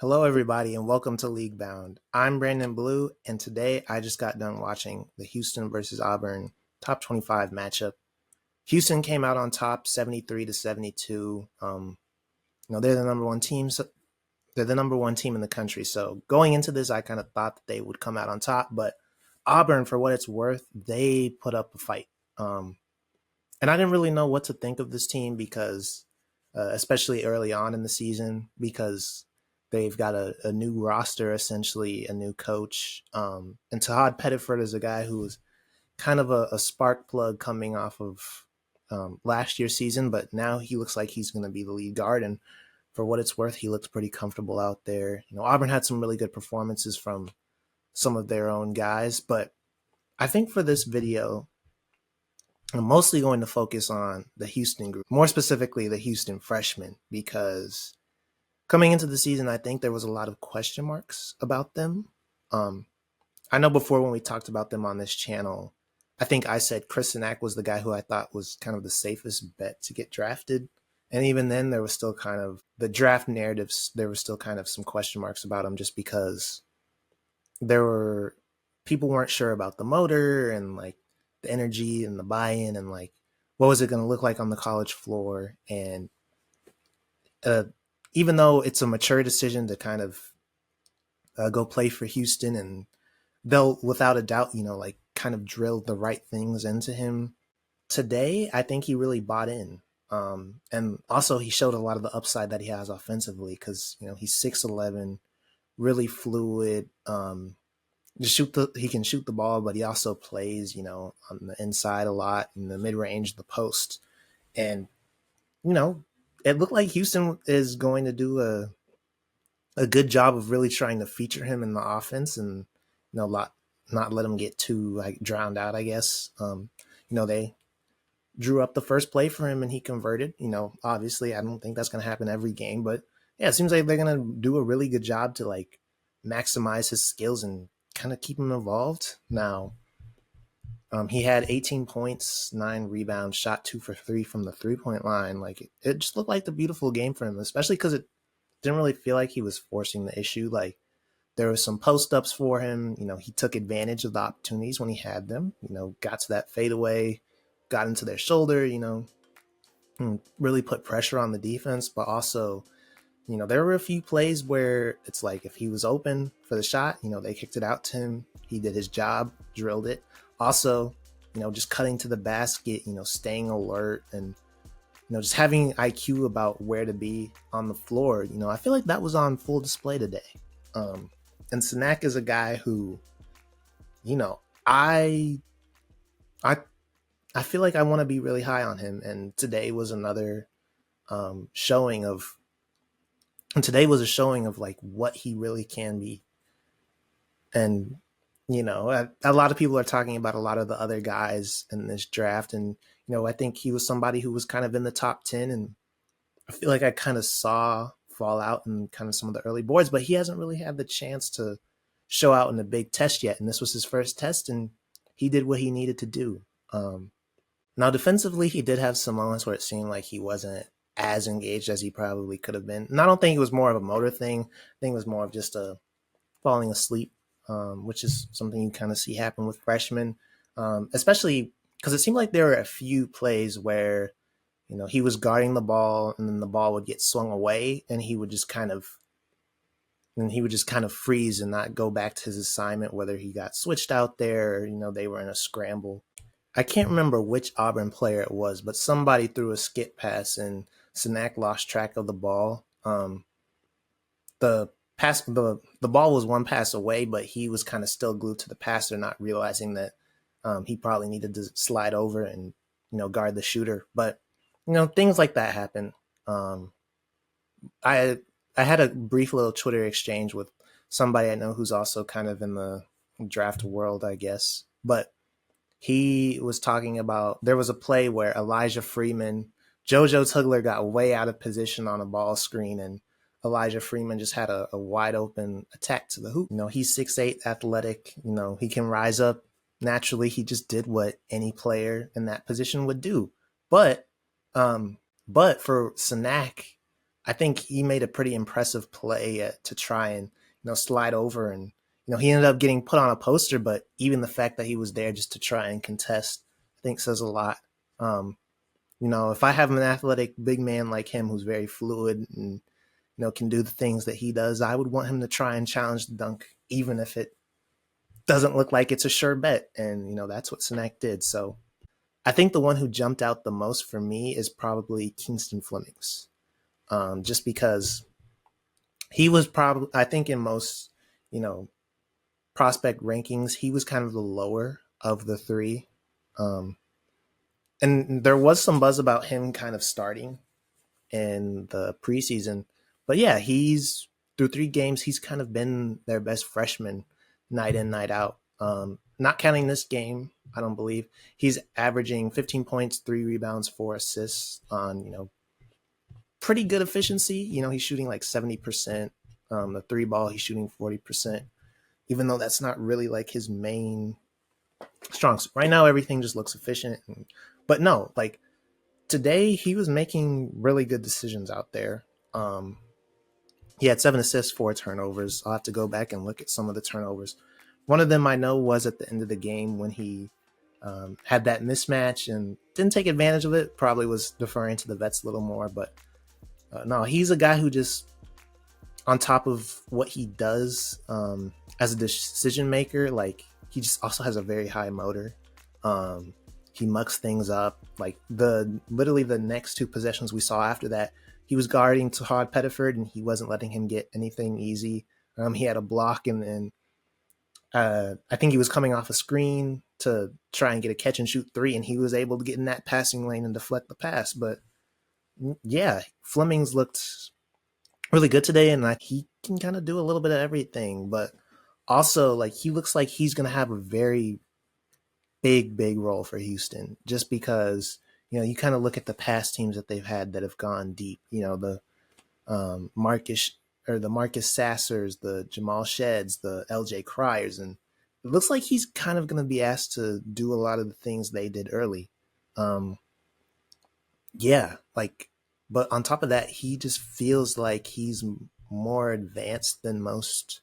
Hello, everybody, and welcome to League Bound. I'm Branden Blue, and today I just got done watching the Houston versus Auburn top 25 matchup. Houston came out on top, 73 to 72. They're the number one team. They're the number one team in the country. So going into this, I kind of thought that they would come out on top, but Auburn, for what it's worth, they put up a fight. And I didn't really know what to think of this team because, especially early on in the season, because they've got a new roster, essentially a new coach. And Tahad Pettiford is a guy who was kind of a spark plug coming off of last year's season, but now he looks like he's going to be the lead guard. And for what it's worth, he looks pretty comfortable out there. Auburn had some really good performances from some of their own guys, but I think for this video, I'm mostly going to focus on the Houston group, more specifically the Houston freshmen, because coming into the season, I think there was a lot of question marks about them. I know before when we talked about them on this channel, I think I said Chris Sinak was the guy who I thought was kind of the safest bet to get drafted. And even then, there was still kind of the draft narratives. There was still kind of some question marks about him just because people weren't sure about the motor and like the energy and the buy-in and like what was it going to look like on the college floor. And even though it's a mature decision to kind of go play for Houston, and they'll without a doubt, like kind of drill the right things into him. Today, I think he really bought in. And also he showed a lot of the upside that he has offensively because, he's 6'11", really fluid. He can shoot the ball, but he also plays, on the inside a lot, in the mid-range, the post. And, it looked like Houston is going to do a good job of really trying to feature him in the offense and, not let him get too like drowned out, I guess. They drew up the first play for him and he converted. Obviously I don't think that's going to happen every game, but yeah, it seems like they're going to do a really good job to like maximize his skills and kind of keep him involved. Now, he had 18 points, 9 rebounds, shot 2 for 3 from the 3-point line. Like it just looked like the beautiful game for him, especially because it didn't really feel like he was forcing the issue. Like there was some post-ups for him. He took advantage of the opportunities when he had them, got to that fadeaway, got into their shoulder, and really put pressure on the defense. But also, there were a few plays where it's like if he was open for the shot, they kicked it out to him. He did his job, drilled it. Also, just cutting to the basket, staying alert and, just having IQ about where to be on the floor. I feel like that was on full display today. And Sinak is a guy who, I feel like I want to be really high on him. And today was another showing of like what he really can be. And, a lot of people are talking about a lot of the other guys in this draft. And, I think he was somebody who was kind of in the top 10. And I feel like I kind of saw fall out in kind of some of the early boards, but he hasn't really had the chance to show out in a big test yet. And this was his first test and he did what he needed to do. Now defensively, he did have some moments where it seemed like he wasn't as engaged as he probably could have been. And I don't think it was more of a motor thing. I think it was more of just a falling asleep, which is something you kind of see happen with freshmen, especially because it seemed like there were a few plays where, he was guarding the ball and then the ball would get swung away and he would just kind of freeze and not go back to his assignment, whether he got switched out there or, they were in a scramble. I can't remember which Auburn player it was, but somebody threw a skip pass and Sinak lost track of the ball. The ball was one pass away, but he was kind of still glued to the passer, not realizing that he probably needed to slide over and, guard the shooter. But, things like that happen. I had a brief little Twitter exchange with somebody I know who's also kind of in the draft world, I guess. But he was talking about there was a play where Elijah Freeman, JoJo Tugler got way out of position on a ball screen and Elijah Freeman just had a wide open attack to the hoop. He's 6'8", athletic. He can rise up naturally. He just did what any player in that position would do. But for Sinak, I think he made a pretty impressive play to try and slide over, and he ended up getting put on a poster. But even the fact that he was there just to try and contest, I think says a lot. Um, if I have an athletic big man like him who's very fluid and can do the things that he does, I would want him to try and challenge the dunk, even if it doesn't look like it's a sure bet. And that's what Sinek did. So I think the one who jumped out the most for me is probably Kingston Flemings, just because he was probably, I think, in most you know prospect rankings, he was kind of the lower of the three. Um, and there was some buzz about him kind of starting in the preseason. But yeah, he's through 3 games, he's kind of been their best freshman night in, night out. Not counting this game, I don't believe. He's averaging 15 points, 3 rebounds, 4 assists on, pretty good efficiency. He's shooting like 70%. The 3 ball, he's shooting 40%, even though that's not really like his main strengths. Right now, everything just looks efficient. But no, like today, he was making really good decisions out there. He had 7 assists, 4 turnovers. I'll have to go back and look at some of the turnovers. One of them I know was at the end of the game when he had that mismatch and didn't take advantage of it. Probably was deferring to the vets a little more. But no, he's a guy who just, on top of what he does as a decision maker, like he just also has a very high motor. He mucks things up. Like literally the next 2 possessions we saw after that, he was guarding Todd Pettiford and he wasn't letting him get anything easy. He had a block and I think he was coming off a screen to try and get a catch and shoot 3, and he was able to get in that passing lane and deflect the pass. But yeah, Flemings looked really good today, and like he can kind of do a little bit of everything. But also, like he looks like he's going to have a very big role for Houston, just because you kind of look at the past teams that they've had that have gone deep. The Marcus Sassers, the Jamal Sheds, the LJ Criers, and it looks like he's kind of going to be asked to do a lot of the things they did early. Yeah, like, but on top of that, he just feels like he's more advanced than most,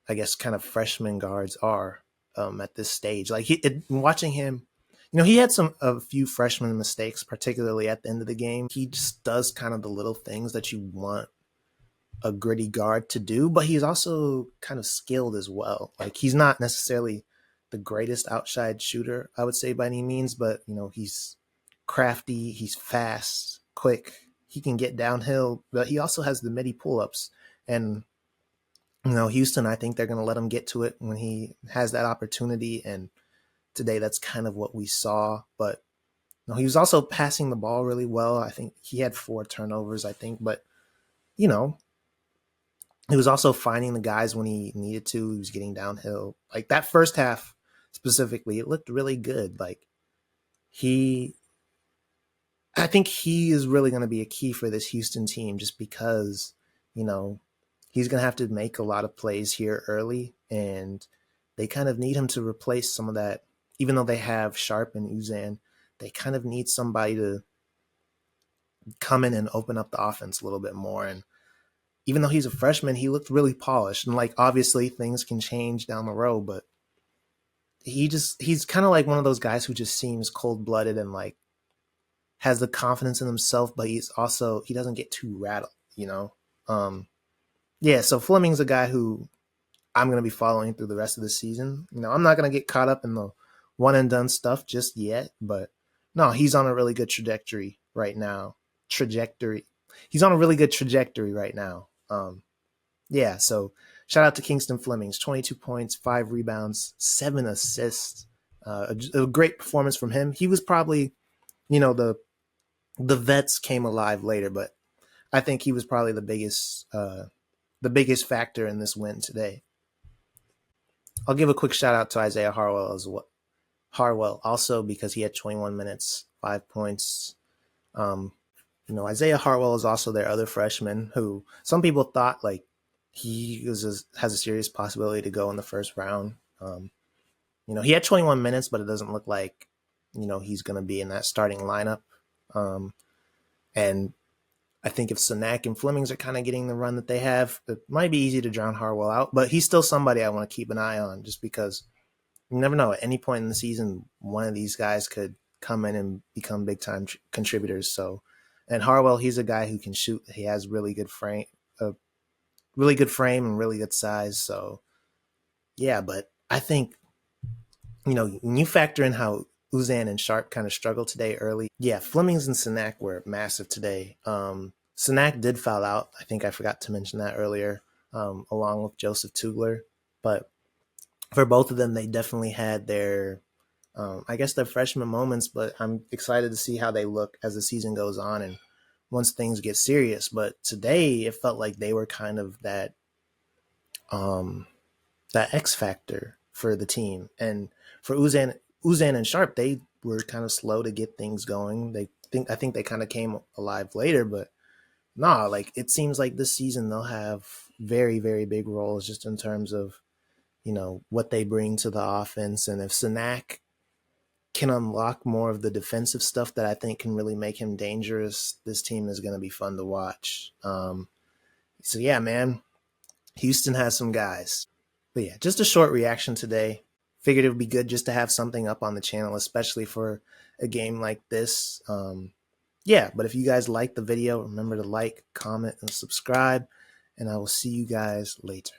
I guess, kind of freshman guards are at this stage. Like watching him, he had a few freshman mistakes, particularly at the end of the game. He just does kind of the little things that you want a gritty guard to do, but he's also kind of skilled as well. Like he's not necessarily the greatest outside shooter, I would say, by any means, but he's crafty, he's fast, quick, he can get downhill, but he also has the midi pull-ups. And Houston, I think they're going to let him get to it when he has that opportunity, and today that's kind of what we saw. But he was also passing the ball really well. I think he had 4 turnovers, I think, but he was also finding the guys when he needed to. He was getting downhill. Like that first half specifically, it looked really good. Like I think he is really going to be a key for this Houston team, just because, he's going to have to make a lot of plays here early, and they kind of need him to replace some of that. Even though they have Sharp and Uzan, they kind of need somebody to come in and open up the offense a little bit more. And even though he's a freshman, he looked really polished. And like, obviously things can change down the road, but he's kind of like one of those guys who just seems cold-blooded and like has the confidence in himself, but he doesn't get too rattled, Yeah, so Fleming's a guy who I'm going to be following through the rest of the season. I'm not going to get caught up in the one and done stuff just yet, but no, he's on a really good trajectory right now. He's on a really good trajectory right now. Yeah, so shout out to Kingston Flemings, 22 points, 5 rebounds, 7 assists. A great performance from him. He was probably, the vets came alive later, but I think he was probably the biggest factor in this win today. I'll give a quick shout out to Isaiah Harwell also, because he had 21 minutes, 5 points. Isaiah Harwell is also their other freshman who some people thought like he has a serious possibility to go in the first round. He had 21 minutes, but it doesn't look like, he's going to be in that starting lineup. And I think if Sanak and Flemings are kind of getting the run that they have, it might be easy to drown Harwell out. But he's still somebody I want to keep an eye on, just because you never know. At any point in the season, one of these guys could come in and become big time contributors. So, and Harwell, he's a guy who can shoot. He has really good frame and really good size. So, yeah. But I think when you factor in how Uzan and Sharp kind of struggled today early, yeah, Flemings and Sanak were massive today. Sanak did foul out. I think I forgot to mention that earlier, along with Joseph Tugler. But for both of them, they definitely had their, I guess, their freshman moments. But I'm excited to see how they look as the season goes on and once things get serious. But today, it felt like they were kind of that X factor for the team. And for Uzan and Sharp, they were kind of slow to get things going. I think they kind of came alive later, but nah, like it seems like this season they'll have very, very big roles just in terms of, what they bring to the offense. And if Sanak can unlock more of the defensive stuff that I think can really make him dangerous, this team is going to be fun to watch. So yeah, man, Houston has some guys. But yeah, just a short reaction today. Figured it would be good just to have something up on the channel, especially for a game like this. Yeah, but if you guys like the video, remember to like, comment, and subscribe. And I will see you guys later.